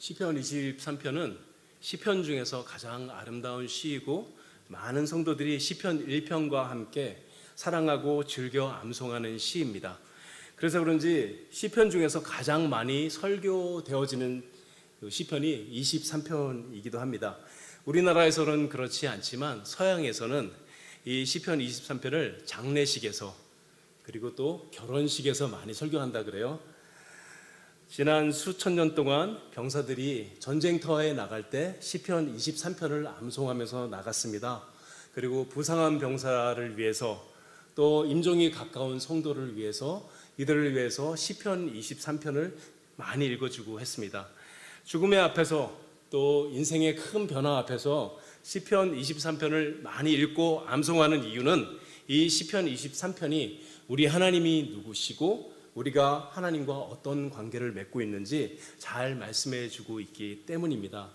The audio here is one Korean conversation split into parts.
시편 23편은 시편 중에서 가장 아름다운 시이고 많은 성도들이 시편 1편과 함께 사랑하고 즐겨 암송하는 시입니다. 그래서 그런지 시편 중에서 가장 많이 설교되어지는 시편이 23편이기도 합니다. 우리나라에서는 그렇지 않지만 서양에서는 이 시편 23편을 장례식에서 그리고 또 결혼식에서 많이 설교한다 그래요. 지난 수천 년 동안 병사들이 전쟁터에 나갈 때 시편 23편을 암송하면서 나갔습니다. 그리고 부상한 병사를 위해서 또 임종이 가까운 성도를 위해서 이들을 위해서 시편 23편을 많이 읽어주고 했습니다. 죽음의 앞에서 또 인생의 큰 변화 앞에서 시편 23편을 많이 읽고 암송하는 이유는 이 시편 23편이 우리 하나님이 누구시고 우리가 하나님과 어떤 관계를 맺고 있는지 잘 말씀해 주고 있기 때문입니다.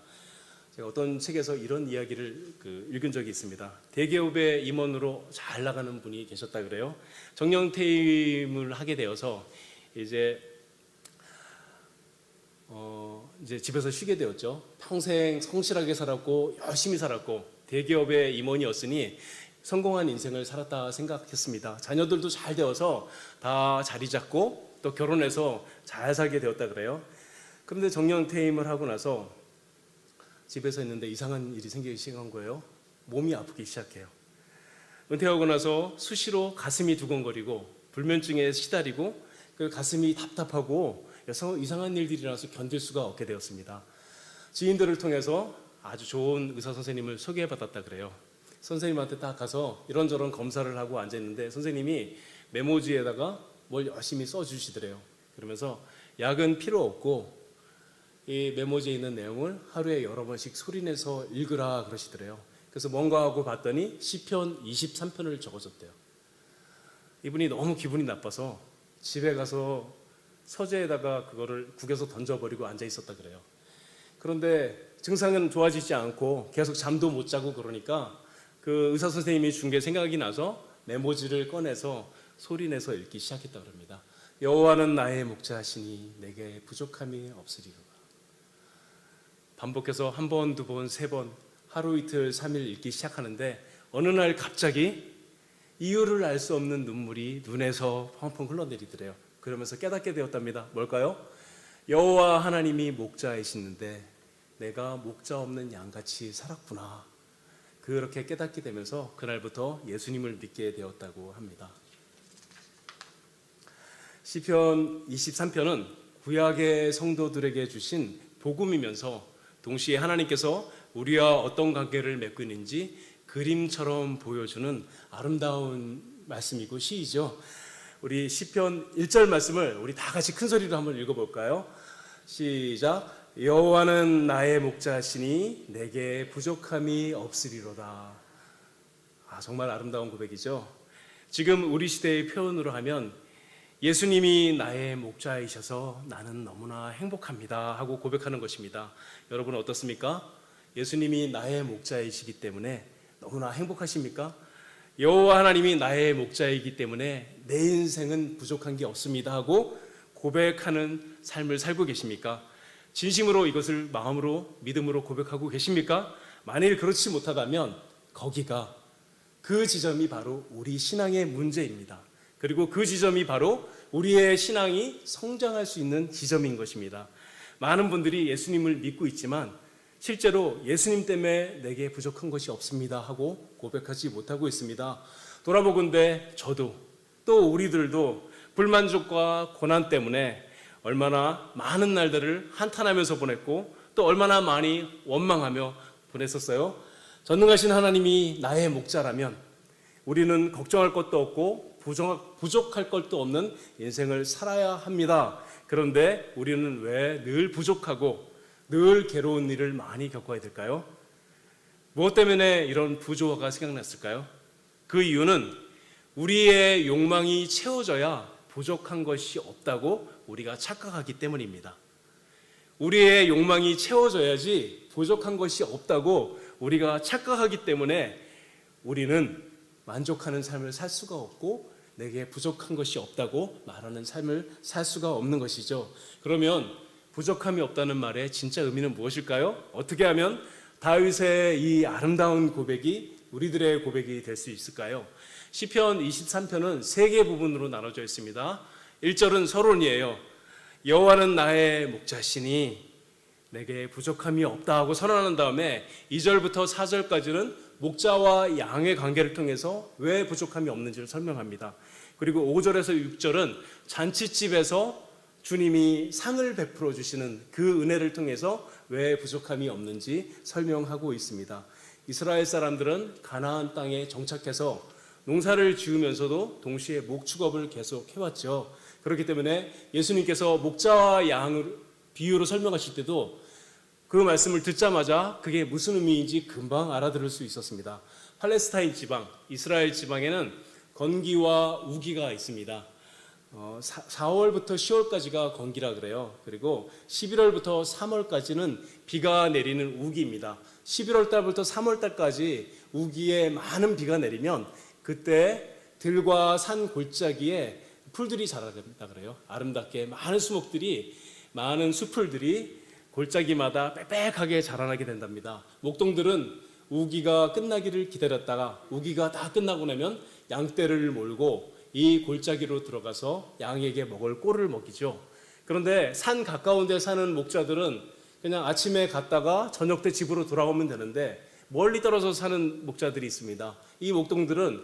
제가 어떤 책에서 이런 이야기를 읽은 적이 있습니다. 대기업의 임원으로 잘 나가는 분이 계셨다 그래요. 정년 퇴임을 하게 되어서 이제 집에서 쉬게 되었죠. 평생 성실하게 살았고 열심히 살았고 대기업의 임원이었으니 성공한 인생을 살았다 생각했습니다. 자녀들도 잘 되어서 다 자리 잡고 또 결혼해서 잘 살게 되었다 그래요. 그런데 정년 퇴임을 하고 나서 집에서 있는데 이상한 일이 생기기 시작한 거예요. 몸이 아프기 시작해요. 은퇴하고 나서 수시로 가슴이 두근거리고 불면증에 시달리고 그 가슴이 답답하고 이상한 일들이 일어나서 견딜 수가 없게 되었습니다. 지인들을 통해서 아주 좋은 의사 선생님을 소개받았다 그래요. 선생님한테 딱 가서 이런저런 검사를 하고 앉아있는데 선생님이 메모지에다가 뭘 열심히 써주시더래요. 그러면서 약은 필요 없고 이 메모지에 있는 내용을 하루에 여러 번씩 소리내서 읽으라 그러시더래요. 그래서 뭔가 하고 봤더니 시편 23편을 적어줬대요. 이분이 너무 기분이 나빠서 집에 가서 서재에다가 그거를 구겨서 던져버리고 앉아있었다 그래요. 그런데 증상은 좋아지지 않고 계속 잠도 못 자고 그러니까 그 의사 선생님이 준 게 생각이 나서 메모지를 꺼내서 소리내서 읽기 시작했다고 합니다. 여호와는 나의 목자시니 내게 부족함이 없으리로다. 반복해서 한 번, 두 번, 세 번 하루 이틀 3일 읽기 시작하는데 어느 날 갑자기 이유를 알 수 없는 눈물이 눈에서 펑펑 흘러내리더래요. 그러면서 깨닫게 되었답니다. 뭘까요? 여호와 하나님이 목자이시는데 내가 목자 없는 양같이 살았구나. 그렇게 깨닫게 되면서 그날부터 예수님을 믿게 되었다고 합니다. 시편 23편은 구약의 성도들에게 주신 복음이면서 동시에 하나님께서 우리와 어떤 관계를 맺고 있는지 그림처럼 보여주는 아름다운 말씀이고 시이죠. 우리 시편 1절 말씀을 우리 다 같이 큰 소리로 한번 읽어볼까요? 시작. 여호와는 나의 목자시니 내게 부족함이 없으리로다. 정말 아름다운 고백이죠. 지금 우리 시대의 표현으로 하면 예수님이 나의 목자이셔서 나는 너무나 행복합니다 하고 고백하는 것입니다. 여러분 어떻습니까? 예수님이 나의 목자이시기 때문에 너무나 행복하십니까? 여호와 하나님이 나의 목자이기 때문에 내 인생은 부족한 게 없습니다 하고 고백하는 삶을 살고 계십니까? 진심으로 이것을 마음으로 믿음으로 고백하고 계십니까? 만일 그렇지 못하다면 거기가 그 지점이 바로 우리 신앙의 문제입니다. 그리고 그 지점이 바로 우리의 신앙이 성장할 수 있는 지점인 것입니다. 많은 분들이 예수님을 믿고 있지만 실제로 예수님 때문에 내게 부족한 것이 없습니다 하고 고백하지 못하고 있습니다. 돌아보건대 저도 또 우리들도 불만족과 고난 때문에 얼마나 많은 날들을 한탄하면서 보냈고 또 얼마나 많이 원망하며 보냈었어요. 전능하신 하나님이 나의 목자라면 우리는 걱정할 것도 없고 부족할 것도 없는 인생을 살아야 합니다. 그런데 우리는 왜 늘 부족하고 늘 괴로운 일을 많이 겪어야 될까요? 무엇 때문에 이런 부조화가 생각났을까요? 그 이유는 우리의 욕망이 채워져야 부족한 것이 없다고 우리가 착각하기 때문입니다. 우리의 욕망이 채워져야지 부족한 것이 없다고 우리가 착각하기 때문에 우리는 만족하는 삶을 살 수가 없고 내게 부족한 것이 없다고 말하는 삶을 살 수가 없는 것이죠. 그러면 부족함이 없다는 말의 진짜 의미는 무엇일까요? 어떻게 하면 다윗의 이 아름다운 고백이 우리들의 고백이 될 수 있을까요? 시편 23편은 세 개 부분으로 나눠져 있습니다. 1절은 서론이에요. 여호와는 나의 목자시니 내게 부족함이 없다 하고 선언한 다음에 2절부터 4절까지는 목자와 양의 관계를 통해서 왜 부족함이 없는지를 설명합니다. 그리고 5절에서 6절은 잔치집에서 주님이 상을 베풀어 주시는 그 은혜를 통해서 왜 부족함이 없는지 설명하고 있습니다. 이스라엘 사람들은 가나안 땅에 정착해서 농사를 지으면서도 동시에 목축업을 계속 해왔죠. 그렇기 때문에 예수님께서 목자와 양을 비유로 설명하실 때도 그 말씀을 듣자마자 그게 무슨 의미인지 금방 알아들을 수 있었습니다. 팔레스타인 지방, 이스라엘 지방에는 건기와 우기가 있습니다. 4월부터 10월까지가 건기라 그래요. 그리고 11월부터 3월까지는 비가 내리는 우기입니다. 11월 달부터 3월 달까지 우기에 많은 비가 내리면 그때 들과 산 골짜기에 풀들이 자라된다 그래요. 아름답게 많은 수목들이, 많은 수풀들이 골짜기마다 빽빽하게 자라나게 된답니다. 목동들은 우기가 끝나기를 기다렸다가 우기가 다 끝나고 나면 양떼를 몰고 이 골짜기로 들어가서 양에게 먹을 꼴을 먹이죠. 그런데 산 가까운 데 사는 목자들은 그냥 아침에 갔다가 저녁 때 집으로 돌아오면 되는데 멀리 떨어져 사는 목자들이 있습니다. 이 목동들은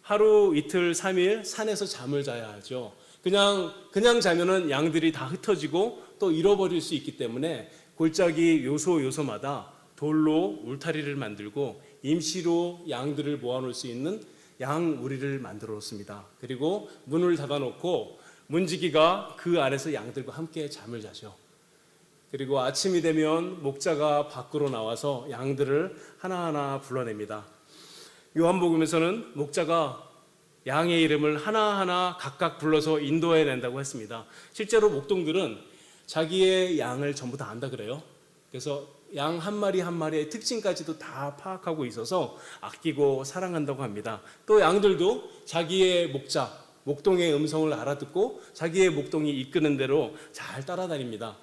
하루, 이틀, 3일 산에서 잠을 자야 하죠. 그냥 자면은 양들이 다 흩어지고 또 잃어버릴 수 있기 때문에 골짜기 요소마다 돌로 울타리를 만들고 임시로 양들을 모아놓을 수 있는 양우리를 만들어 놓습니다. 그리고 문을 닫아놓고 문지기가 그 안에서 양들과 함께 잠을 자죠. 그리고 아침이 되면 목자가 밖으로 나와서 양들을 하나하나 불러냅니다. 요한복음에서는 목자가 양의 이름을 하나하나 각각 불러서 인도해 낸다고 했습니다. 실제로 목동들은 자기의 양을 전부 다 안다 그래요. 그래서 양 한 마리 한 마리의 특징까지도 다 파악하고 있어서 아끼고 사랑한다고 합니다. 또 양들도 자기의 목동의 음성을 알아듣고 자기의 목동이 이끄는 대로 잘 따라다닙니다.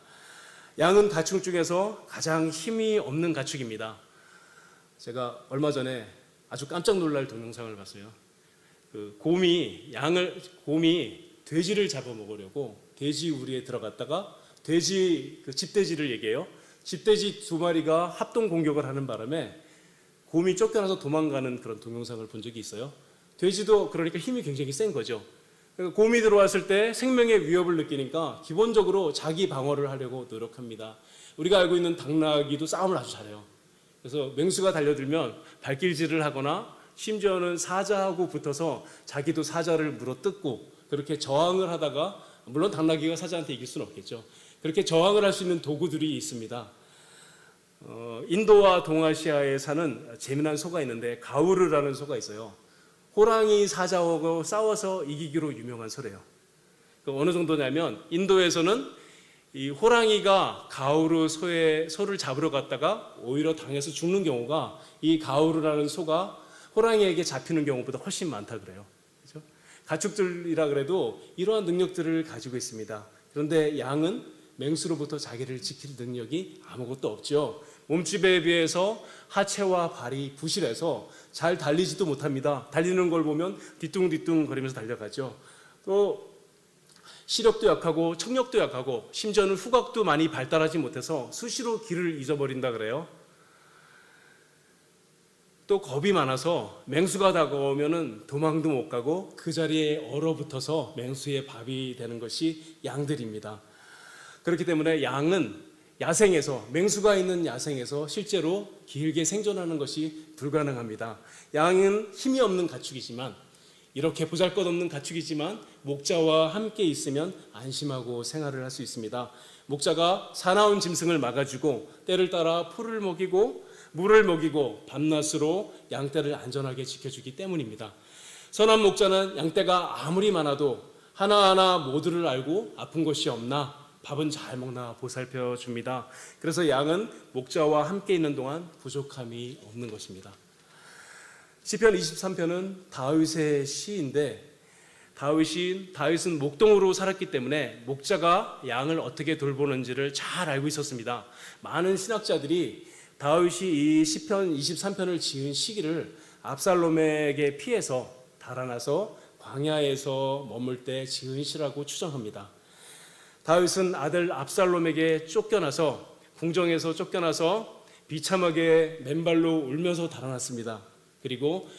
양은 가축 중에서 가장 힘이 없는 가축입니다. 제가 얼마 전에 아주 깜짝 놀랄 동영상을 봤어요. 곰이 돼지를 잡아먹으려고 돼지 우리에 들어갔다가 집돼지를 얘기해요. 집돼지 2마리가 합동 공격을 하는 바람에 곰이 쫓겨나서 도망가는 그런 동영상을 본 적이 있어요. 돼지도 그러니까 힘이 굉장히 센 거죠. 곰이 들어왔을 때 생명의 위협을 느끼니까 기본적으로 자기 방어를 하려고 노력합니다. 우리가 알고 있는 당나귀도 싸움을 아주 잘해요. 그래서 맹수가 달려들면 발길질을 하거나 심지어는 사자하고 붙어서 자기도 사자를 물어뜯고 그렇게 저항을 하다가, 물론 당나귀가 사자한테 이길 수는 없겠죠. 그렇게 저항을 할 수 있는 도구들이 있습니다. 인도와 동아시아에 사는 재미난 소가 있는데 가우르라는 소가 있어요. 호랑이 사자하고 싸워서 이기기로 유명한 소래요. 어느 정도냐면 인도에서는 이 호랑이가 가우르 소를 잡으러 갔다가 오히려 당해서 죽는 경우가 이 가우르라는 소가 호랑이에게 잡히는 경우보다 훨씬 많다 그래요. 그렇죠? 가축들이라 그래도 이러한 능력들을 가지고 있습니다. 그런데 양은 맹수로부터 자기를 지킬 능력이 아무것도 없죠. 몸집에 비해서 하체와 발이 부실해서 잘 달리지도 못합니다. 달리는 걸 보면 뒤뚱뒤뚱 거리면서 달려가죠. 또 시력도 약하고 청력도 약하고 심지어는 후각도 많이 발달하지 못해서 수시로 길을 잊어버린다 그래요. 또 겁이 많아서 맹수가 다가오면은 도망도 못 가고 그 자리에 얼어붙어서 맹수의 밥이 되는 것이 양들입니다. 그렇기 때문에 양은 야생에서, 맹수가 있는 야생에서 실제로 길게 생존하는 것이 불가능합니다. 양은 힘이 없는 가축이지만, 이렇게 보잘것없는 가축이지만 목자와 함께 있으면 안심하고 생활을 할 수 있습니다. 목자가 사나운 짐승을 막아주고 때를 따라 풀을 먹이고 물을 먹이고 밤낮으로 양떼를 안전하게 지켜주기 때문입니다. 선한 목자는 양떼가 아무리 많아도 하나하나 모두를 알고 아픈 것이 없나, 밥은 잘 먹나 보살펴 줍니다. 그래서 양은 목자와 함께 있는 동안 부족함이 없는 것입니다. 시편 23편은 다윗의 시인데 다윗은 목동으로 살았기 때문에 목자가 양을 어떻게 돌보는지를 잘 알고 있었습니다. 많은 신학자들이 다윗이 이 시편 23편을 지은 시기를 압살롬에게 피해서 달아나서 광야에서 머물 때 지은 시라고 추정합니다. 다윗은 아들 압살롬에게 궁정에서 쫓겨나서 비참하게 맨발로 울면서 달아났습니다. 그리고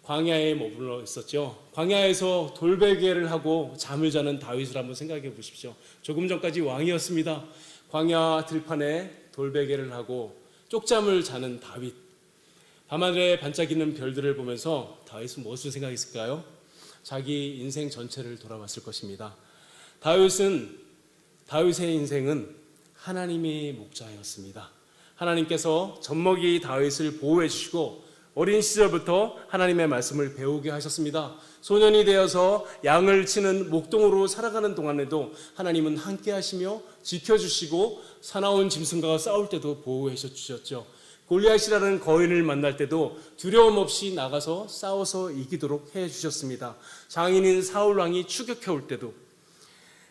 광야에 머물러 있었죠. 광야에서 돌베개를 하고 잠을 자는 다윗을 한번 생각해 보십시오. 조금 전까지 왕이었습니다. 광야 들판에 돌베개를 하고 쪽잠을 자는 다윗. 밤하늘에 반짝이는 별들을 보면서 다윗은 무엇을 생각했을까요? 자기 인생 전체를 돌아봤을 것입니다. 다윗의 인생은 하나님의 목자였습니다. 하나님께서 젖먹이 다윗을 보호해 주시고 어린 시절부터 하나님의 말씀을 배우게 하셨습니다. 소년이 되어서 양을 치는 목동으로 살아가는 동안에도 하나님은 함께 하시며 지켜주시고 사나운 짐승과 싸울 때도 보호해 주셨죠. 골리앗이라는 거인을 만날 때도 두려움 없이 나가서 싸워서 이기도록 해 주셨습니다. 장인인 사울 왕이 추격해 올 때도,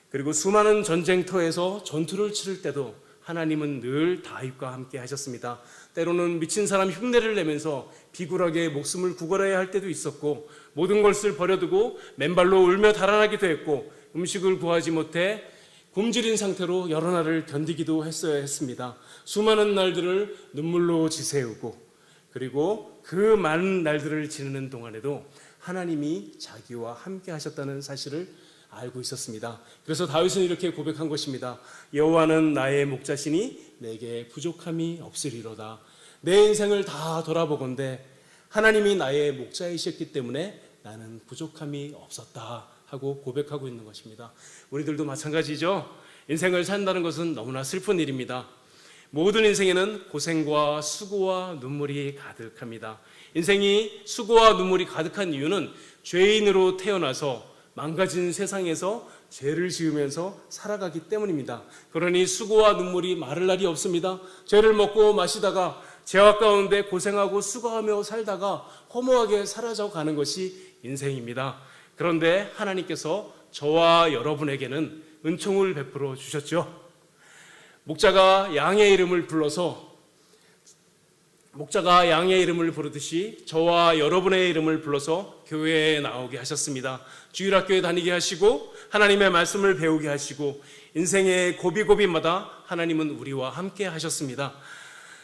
그리고 수많은 전쟁터에서 전투를 치를 때도 하나님은 늘 다윗과 함께 하셨습니다. 때로는 미친 사람 흉내를 내면서 비굴하게 목숨을 구걸해야 할 때도 있었고, 모든 것을 버려두고 맨발로 울며 달아나기도 했고, 음식을 구하지 못해 굶주린 상태로 여러 날을 견디기도 했어야 했습니다. 수많은 날들을 눈물로 지새우고, 그리고 그 많은 날들을 지내는 동안에도 하나님이 자기와 함께 하셨다는 사실을 알고 있었습니다. 그래서 다윗은 이렇게 고백한 것입니다. 여호와는 나의 목자시니 내게 부족함이 없으리로다. 내 인생을 다 돌아보건대 하나님이 나의 목자이셨기 때문에 나는 부족함이 없었다 하고 고백하고 있는 것입니다. 우리들도 마찬가지죠. 인생을 산다는 것은 너무나 슬픈 일입니다. 모든 인생에는 고생과 수고와 눈물이 가득합니다. 인생이 수고와 눈물이 가득한 이유는 죄인으로 태어나서 망가진 세상에서 죄를 지으면서 살아가기 때문입니다. 그러니 수고와 눈물이 마를 날이 없습니다. 죄를 먹고 마시다가 죄악 가운데 고생하고 수고하며 살다가 허무하게 사라져가는 것이 인생입니다. 그런데 하나님께서 저와 여러분에게는 은총을 베풀어 주셨죠. 목자가 양의 이름을 부르듯이 저와 여러분의 이름을 불러서 교회에 나오게 하셨습니다. 주일학교에 다니게 하시고 하나님의 말씀을 배우게 하시고 인생의 고비고비마다 하나님은 우리와 함께 하셨습니다.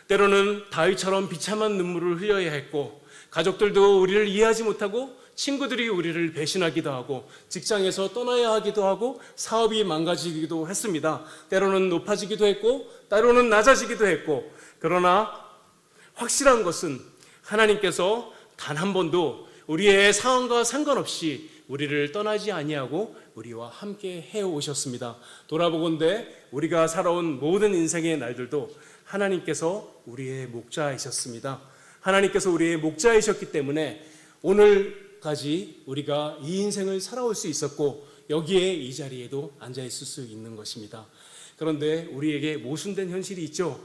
때로는 다윗처럼 비참한 눈물을 흘려야 했고, 가족들도 우리를 이해하지 못하고 친구들이 우리를 배신하기도 하고 직장에서 떠나야 하기도 하고 사업이 망가지기도 했습니다. 때로는 높아지기도 했고 때로는 낮아지기도 했고, 그러나 확실한 것은 하나님께서 단 한 번도 우리의 상황과 상관없이 우리를 떠나지 아니하고 우리와 함께 해오셨습니다. 돌아보건대 우리가 살아온 모든 인생의 날들도 하나님께서 우리의 목자이셨습니다. 하나님께서 우리의 목자이셨기 때문에 오늘까지 우리가 이 인생을 살아올 수 있었고 여기에 이 자리에도 앉아있을 수 있는 것입니다. 그런데 우리에게 모순된 현실이 있죠.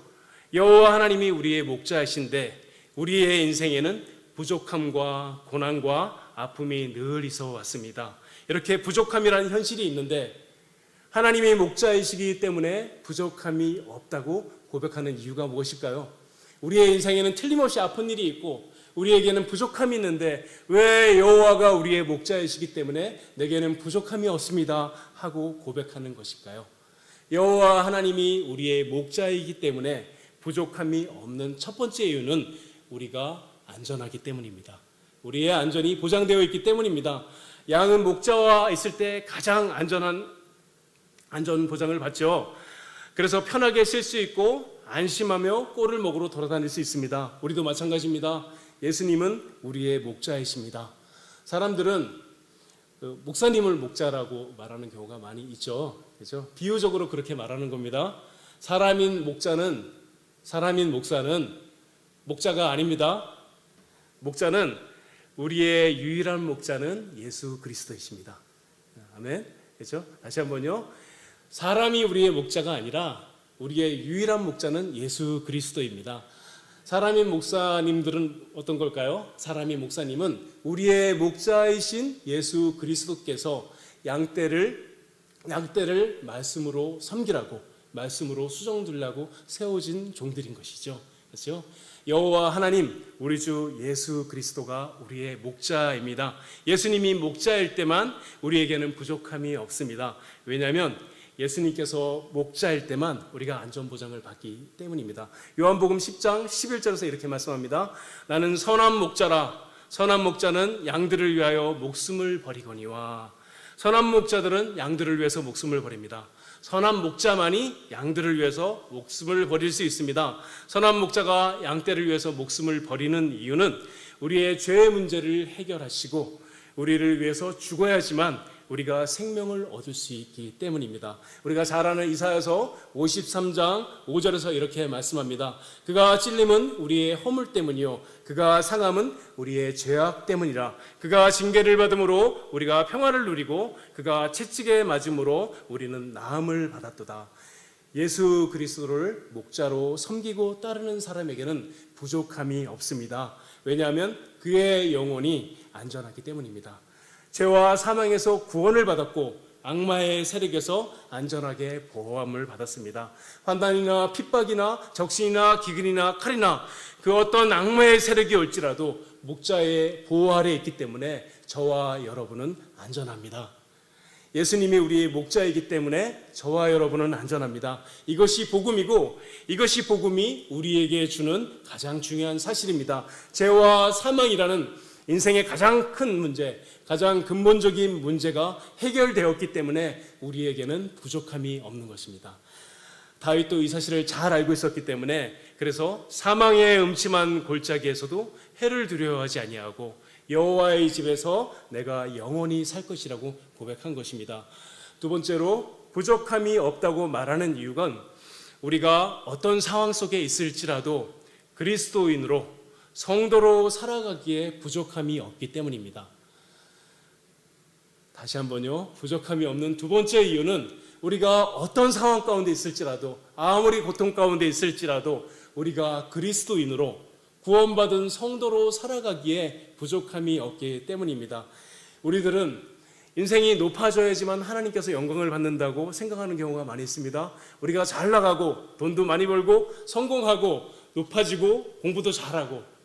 여호와 하나님이 우리의 목자이신데 우리의 인생에는 부족함과 고난과 아픔이 늘 있어 왔습니다. 이렇게 부족함이라는 현실이 있는데 하나님의 목자이시기 때문에 부족함이 없다고 고백하는 이유가 무엇일까요? 우리의 인생에는 틀림없이 아픈 일이 있고 우리에게는 부족함이 있는데 왜 여호와가 우리의 목자이시기 때문에 내게는 부족함이 없습니다 하고 고백하는 것일까요? 여호와 하나님이 우리의 목자이기 때문에 부족함이 없는 첫 번째 이유는 우리가 안전하기 때문입니다. 우리의 안전이 보장되어 있기 때문입니다. 양은 목자와 있을 때 가장 안전한 안전 보장을 받죠. 그래서 편하게 쉴 수 있고 안심하며 꼴을 먹으러 돌아다닐 수 있습니다. 우리도 마찬가지입니다. 예수님은 우리의 목자이십니다. 사람들은 목사님을 목자라고 말하는 경우가 많이 있죠. 그렇죠? 비유적으로 그렇게 말하는 겁니다. 사람인 목사는 목자가 아닙니다. 목자는 우리의 유일한 목자는 예수 그리스도이십니다. 아멘. 그렇죠? 다시 한번요. 사람이 우리의 목자가 아니라 우리의 유일한 목자는 예수 그리스도입니다. 사람인 목사님들은 어떤 걸까요? 사람인 목사님은 우리의 목자이신 예수 그리스도께서 양떼를 말씀으로 섬기라고, 말씀으로 수종들라고 세워진 종들인 것이죠. 그렇죠? 여호와 하나님, 우리 주 예수 그리스도가 우리의 목자입니다. 예수님이 목자일 때만 우리에게는 부족함이 없습니다. 왜냐하면 예수님께서 목자일 때만 우리가 안전보장을 받기 때문입니다. 요한복음 10장 11절에서 이렇게 말씀합니다. 나는 선한 목자라. 선한 목자는 양들을 위하여 목숨을 버리거니와. 선한 목자들은 양들을 위해서 목숨을 버립니다. 선한 목자만이 양들을 위해서 목숨을 버릴 수 있습니다. 선한 목자가 양떼를 위해서 목숨을 버리는 이유는 우리의 죄의 문제를 해결하시고 우리를 위해서 죽어야지만 우리가 생명을 얻을 수 있기 때문입니다. 우리가 잘 아는 이사야서 53장 5절에서 이렇게 말씀합니다. 그가 찔림은 우리의 허물 때문이요 그가 상함은 우리의 죄악 때문이라. 그가 징계를 받음으로 우리가 평화를 누리고 그가 채찍에 맞음으로 우리는 나음을 받았도다. 예수 그리스도를 목자로 섬기고 따르는 사람에게는 부족함이 없습니다. 왜냐하면 그의 영혼이 안전하기 때문입니다. 죄와 사망에서 구원을 받았고 악마의 세력에서 안전하게 보호함을 받았습니다. 환난이나 핍박이나 적신이나 기근이나 칼이나 그 어떤 악마의 세력이 올지라도 목자의 보호 아래 있기 때문에 저와 여러분은 안전합니다. 예수님이 우리의 목자이기 때문에 저와 여러분은 안전합니다. 이것이 복음이고 이것이 복음이 우리에게 주는 가장 중요한 사실입니다. 죄와 사망이라는 인생의 가장 큰 문제, 가장 근본적인 문제가 해결되었기 때문에 우리에게는 부족함이 없는 것입니다. 다윗도 이 사실을 잘 알고 있었기 때문에 그래서 사망의 음침한 골짜기에서도 해를 두려워하지 아니하고 여호와의 집에서 내가 영원히 살 것이라고 고백한 것입니다. 두 번째로 부족함이 없다고 말하는 이유는 우리가 어떤 상황 속에 있을지라도 그리스도인으로 성도로 살아가기에 부족함이 없기 때문입니다. 다시 한번요. 부족함이 없는 두 번째 이유는 우리가 어떤 상황 가운데 있을지라도 아무리 고통 가운데 있을지라도 우리가 그리스도인으로 구원받은 성도로 살아가기에 부족함이 없기 때문입니다. 우리들은 인생이 높아져야지만 하나님께서 영광을 받는다고 생각하는 경우가 많이 있습니다. 우리가 잘 나가고 돈도 많이 벌고 성공하고 높아지고 공부도 잘하고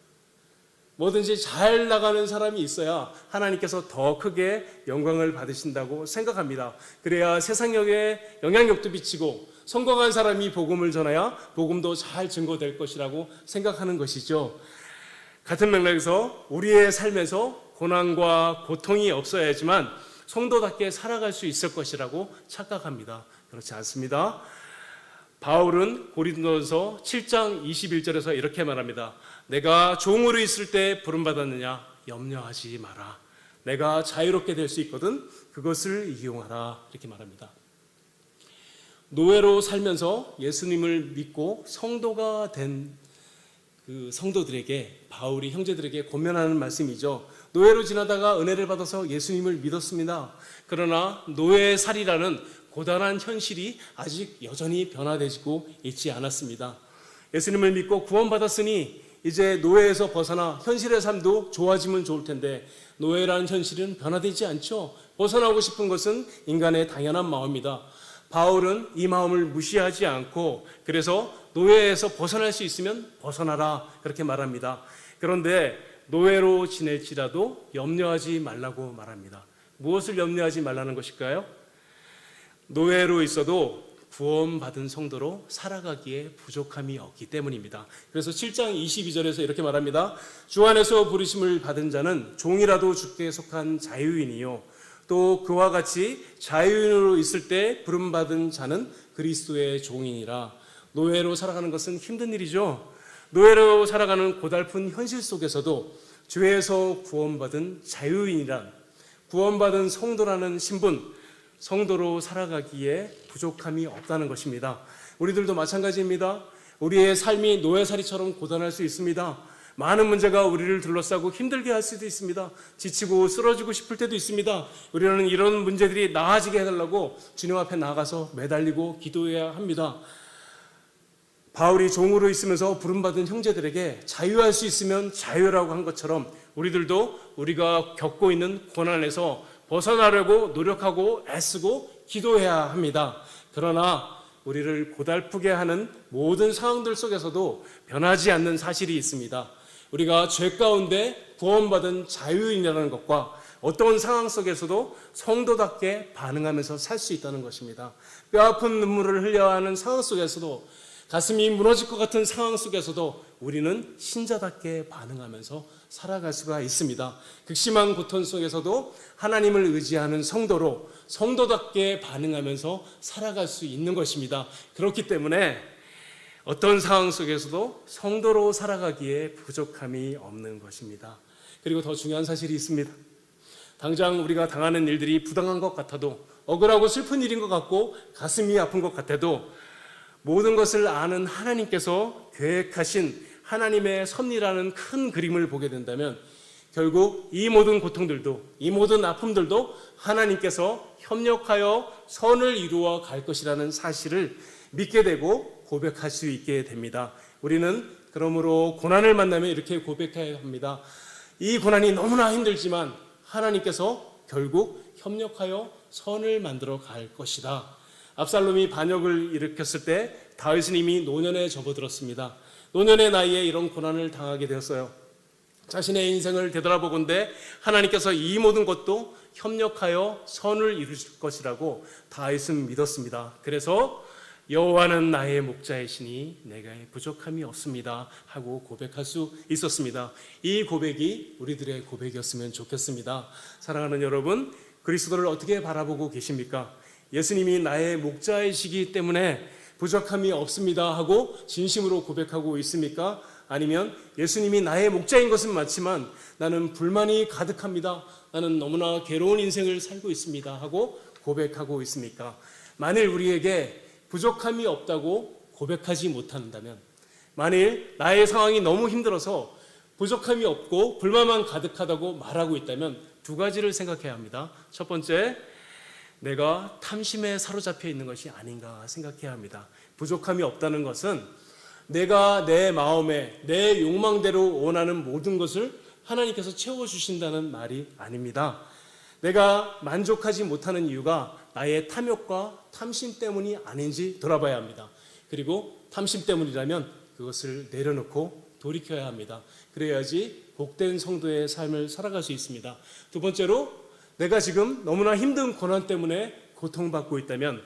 뭐든지 잘 나가는 사람이 있어야 하나님께서 더 크게 영광을 받으신다고 생각합니다. 그래야 세상에 영향력도 비치고 성공한 사람이 복음을 전해야 복음도 잘 증거될 것이라고 생각하는 것이죠. 같은 맥락에서 우리의 삶에서 고난과 고통이 없어야지만 성도답게 살아갈 수 있을 것이라고 착각합니다. 그렇지 않습니다. 바울은 고린도전서 7장 21절에서 이렇게 말합니다. 내가 종으로 있을 때 부름받았느냐 염려하지 마라. 내가 자유롭게 될 수 있거든 그것을 이용하라. 이렇게 말합니다. 노예로 살면서 예수님을 믿고 성도가 된 그 성도들에게 바울이 형제들에게 권면하는 말씀이죠. 노예로 지나다가 은혜를 받아서 예수님을 믿었습니다. 그러나 노예살이라는 고단한 현실이 아직 여전히 변화되고 있지 않았습니다. 예수님을 믿고 구원받았으니 이제 노예에서 벗어나 현실의 삶도 좋아지면 좋을 텐데 노예라는 현실은 변화되지 않죠. 벗어나고 싶은 것은 인간의 당연한 마음입니다. 바울은 이 마음을 무시하지 않고 그래서 노예에서 벗어날 수 있으면 벗어나라 그렇게 말합니다. 그런데 노예로 지낼지라도 염려하지 말라고 말합니다. 무엇을 염려하지 말라는 것일까요? 노예로 있어도 구원받은 성도로 살아가기에 부족함이 없기 때문입니다. 그래서 7장 22절에서 이렇게 말합니다. 주 안에서 부르심을 받은 자는 종이라도 주께 속한 자유인이요 또 그와 같이 자유인으로 있을 때 부름받은 자는 그리스도의 종이니라. 노예로 살아가는 것은 힘든 일이죠. 노예로 살아가는 고달픈 현실 속에서도 죄에서 구원받은 자유인이란 구원받은 성도라는 신분, 성도로 살아가기에 부족함이 없다는 것입니다. 우리들도 마찬가지입니다. 우리의 삶이 노예살이처럼 고단할 수 있습니다. 많은 문제가 우리를 둘러싸고 힘들게 할 수도 있습니다. 지치고 쓰러지고 싶을 때도 있습니다. 우리는 이런 문제들이 나아지게 해달라고 주님 앞에 나가서 매달리고 기도해야 합니다. 바울이 종으로 있으면서 부름받은 형제들에게 자유할 수 있으면 자유라고 한 것처럼 우리들도 우리가 겪고 있는 고난에서 벗어나려고 노력하고 애쓰고 기도해야 합니다. 그러나 우리를 고달프게 하는 모든 상황들 속에서도 변하지 않는 사실이 있습니다. 우리가 죄 가운데 구원받은 자유인이라는 것과 어떤 상황 속에서도 성도답게 반응하면서 살 수 있다는 것입니다. 뼈아픈 눈물을 흘려야 하는 상황 속에서도, 가슴이 무너질 것 같은 상황 속에서도 우리는 신자답게 반응하면서 살아갈 수가 있습니다. 극심한 고통 속에서도 하나님을 의지하는 성도로 성도답게 반응하면서 살아갈 수 있는 것입니다. 그렇기 때문에 어떤 상황 속에서도 성도로 살아가기에 부족함이 없는 것입니다. 그리고 더 중요한 사실이 있습니다. 당장 우리가 당하는 일들이 부당한 것 같아도, 억울하고 슬픈 일인 것 같고 가슴이 아픈 것 같아도, 모든 것을 아는 하나님께서 계획하신 하나님의 섭리라는 큰 그림을 보게 된다면 결국 이 모든 고통들도, 이 모든 아픔들도 하나님께서 협력하여 선을 이루어 갈 것이라는 사실을 믿게 되고 고백할 수 있게 됩니다. 우리는 그러므로 고난을 만나면 이렇게 고백해야 합니다. 이 고난이 너무나 힘들지만 하나님께서 결국 협력하여 선을 만들어 갈 것이다. 압살롬이 반역을 일으켰을 때 다윗은 이미 노년에 접어들었습니다. 노년의 나이에 이런 고난을 당하게 되었어요. 자신의 인생을 되돌아보건대 하나님께서 이 모든 것도 협력하여 선을 이루실 것이라고 다윗은 믿었습니다. 그래서 여호와는 나의 목자이시니 내가 부족함이 없습니다 하고 고백할 수 있었습니다. 이 고백이 우리들의 고백이었으면 좋겠습니다. 사랑하는 여러분, 그리스도를 어떻게 바라보고 계십니까? 예수님이 나의 목자이시기 때문에 부족함이 없습니다 하고 진심으로 고백하고 있습니까? 아니면 예수님이 나의 목자인 것은 맞지만 나는 불만이 가득합니다, 나는 너무나 괴로운 인생을 살고 있습니다 하고 고백하고 있습니까? 만일 우리에게 부족함이 없다고 고백하지 못한다면, 만일 나의 상황이 너무 힘들어서 부족함이 없고 불만만 가득하다고 말하고 있다면 두 가지를 생각해야 합니다. 첫 번째, 내가 탐심에 사로잡혀 있는 것이 아닌가 생각해야 합니다. 부족함이 없다는 것은 내가 내 마음에 내 욕망대로 원하는 모든 것을 하나님께서 채워주신다는 말이 아닙니다. 내가 만족하지 못하는 이유가 나의 탐욕과 탐심 때문이 아닌지 돌아봐야 합니다. 그리고 탐심 때문이라면 그것을 내려놓고 돌이켜야 합니다. 그래야지 복된 성도의 삶을 살아갈 수 있습니다. 두 번째로, 내가 지금 너무나 힘든 고난 때문에 고통받고 있다면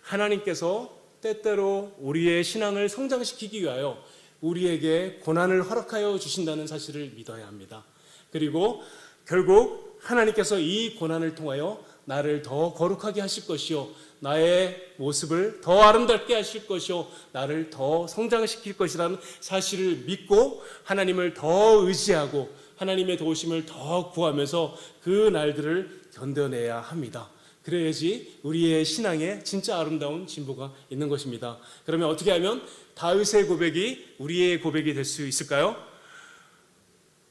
하나님께서 때때로 우리의 신앙을 성장시키기 위하여 우리에게 고난을 허락하여 주신다는 사실을 믿어야 합니다. 그리고 결국 하나님께서 이 고난을 통하여 나를 더 거룩하게 하실 것이요, 나의 모습을 더 아름답게 하실 것이요, 나를 더 성장시킬 것이라는 사실을 믿고 하나님을 더 의지하고 하나님의 도우심을 더 구하면서 그 날들을 견뎌내야 합니다. 그래야지 우리의 신앙에 진짜 아름다운 진보가 있는 것입니다. 그러면 어떻게 하면 다윗의 고백이 우리의 고백이 될 수 있을까요?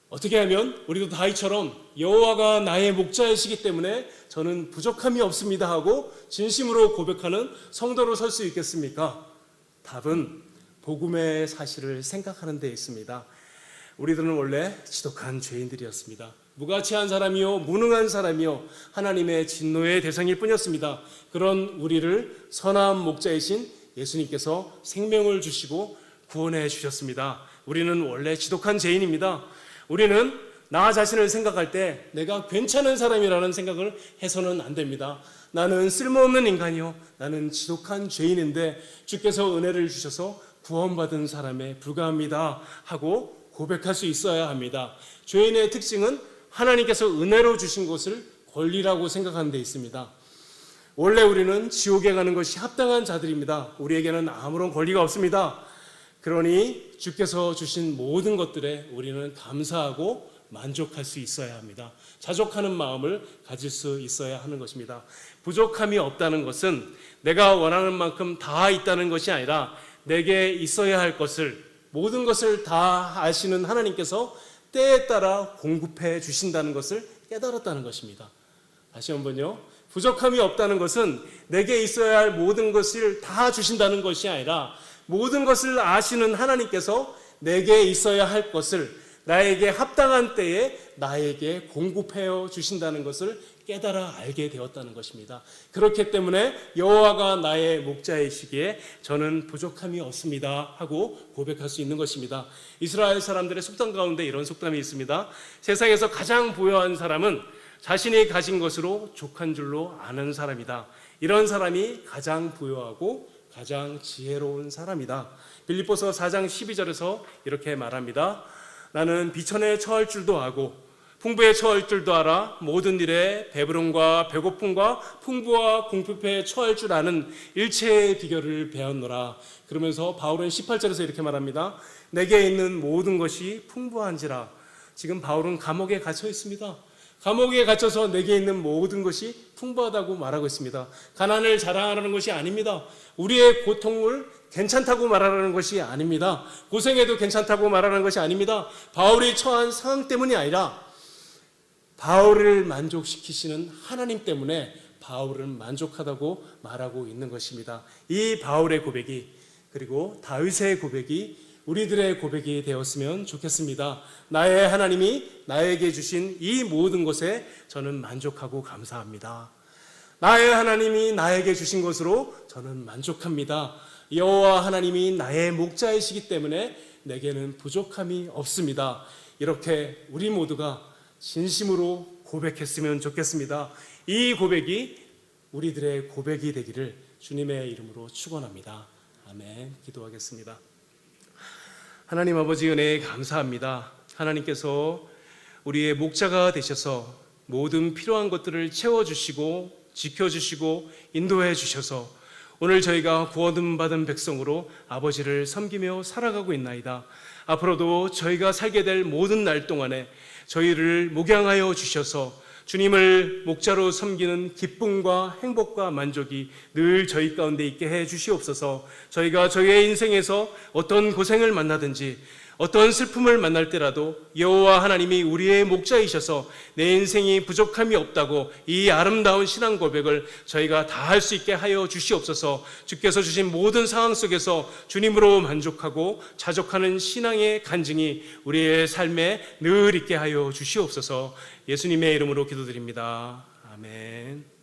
어떻게 하면 우리도 다윗처럼 여호와가 나의 목자이시기 때문에 저는 부족함이 없습니다 하고 진심으로 고백하는 성도로 설 수 있겠습니까? 답은 복음의 사실을 생각하는 데 있습니다. 우리들은 원래 지독한 죄인들이었습니다. 무가치한 사람이요, 무능한 사람이요, 하나님의 진노의 대상일 뿐이었습니다. 그런 우리를 선한 목자이신 예수님께서 생명을 주시고 구원해 주셨습니다. 우리는 원래 지독한 죄인입니다. 우리는 나 자신을 생각할 때 내가 괜찮은 사람이라는 생각을 해서는 안 됩니다. 나는 쓸모없는 인간이요, 나는 지독한 죄인인데 주께서 은혜를 주셔서 구원받은 사람에 불과합니다 하고 고백할 수 있어야 합니다. 죄인의 특징은 하나님께서 은혜로 주신 것을 권리라고 생각하는 데 있습니다. 원래 우리는 지옥에 가는 것이 합당한 자들입니다. 우리에게는 아무런 권리가 없습니다. 그러니 주께서 주신 모든 것들에 우리는 감사하고 만족할 수 있어야 합니다. 자족하는 마음을 가질 수 있어야 하는 것입니다. 부족함이 없다는 것은 내가 원하는 만큼 다 있다는 것이 아니라 내게 있어야 할 것을, 모든 것을 다 아시는 하나님께서 때에 따라 공급해 주신다는 것을 깨달았다는 것입니다. 다시 한번요. 부족함이 없다는 것은 내게 있어야 할 모든 것을 다 주신다는 것이 아니라 모든 것을 아시는 하나님께서 내게 있어야 할 것을 나에게 합당한 때에 나에게 공급해 주신다는 것을 깨달아 알게 되었다는 것입니다. 그렇기 때문에 여호와가 나의 목자이시기에 저는 부족함이 없습니다 하고 고백할 수 있는 것입니다. 이스라엘 사람들의 속담 가운데 이런 속담이 있습니다. 세상에서 가장 부유한 사람은 자신이 가진 것으로 족한 줄로 아는 사람이다. 이런 사람이 가장 부유하고 가장 지혜로운 사람이다. 빌립보서 4장 12절에서 이렇게 말합니다. 나는 비천에 처할 줄도 아고 풍부에 처할 줄도 알아. 모든 일에 배부름과 배고픔과 풍부와 공핍에 처할 줄 아는 일체의 비결을 배웠노라. 그러면서 바울은 18절에서 이렇게 말합니다. 내게 있는 모든 것이 풍부한지라. 지금 바울은 감옥에 갇혀 있습니다. 감옥에 갇혀서 내게 있는 모든 것이 풍부하다고 말하고 있습니다. 가난을 자랑하라는 것이 아닙니다. 우리의 고통을 괜찮다고 말하라는 것이 아닙니다. 고생해도 괜찮다고 말하는 것이 아닙니다. 바울이 처한 상황 때문이 아니라 바울을 만족시키시는 하나님 때문에 바울은 만족하다고 말하고 있는 것입니다. 이 바울의 고백이 그리고 다윗의 고백이 우리들의 고백이 되었으면 좋겠습니다. 나의 하나님이 나에게 주신 이 모든 것에 저는 만족하고 감사합니다. 나의 하나님이 나에게 주신 것으로 저는 만족합니다. 여호와 하나님이 나의 목자이시기 때문에 내게는 부족함이 없습니다. 이렇게 우리 모두가 진심으로 고백했으면 좋겠습니다. 이 고백이 우리들의 고백이 되기를 주님의 이름으로 축원합니다. 아멘. 기도하겠습니다. 하나님 아버지 은혜에 감사합니다. 하나님께서 우리의 목자가 되셔서 모든 필요한 것들을 채워주시고 지켜주시고 인도해 주셔서 오늘 저희가 구원 받은 백성으로 아버지를 섬기며 살아가고 있나이다. 앞으로도 저희가 살게 될 모든 날 동안에 저희를 목양하여 주셔서 주님을 목자로 섬기는 기쁨과 행복과 만족이 늘 저희 가운데 있게 해 주시옵소서. 저희가 저희의 인생에서 어떤 고생을 만나든지 어떤 슬픔을 만날 때라도 여호와 하나님이 우리의 목자이셔서 내 인생이 부족함이 없다고 이 아름다운 신앙 고백을 저희가 다 할 수 있게 하여 주시옵소서. 주께서 주신 모든 상황 속에서 주님으로 만족하고 자족하는 신앙의 간증이 우리의 삶에 늘 있게 하여 주시옵소서. 예수님의 이름으로 기도드립니다. 아멘.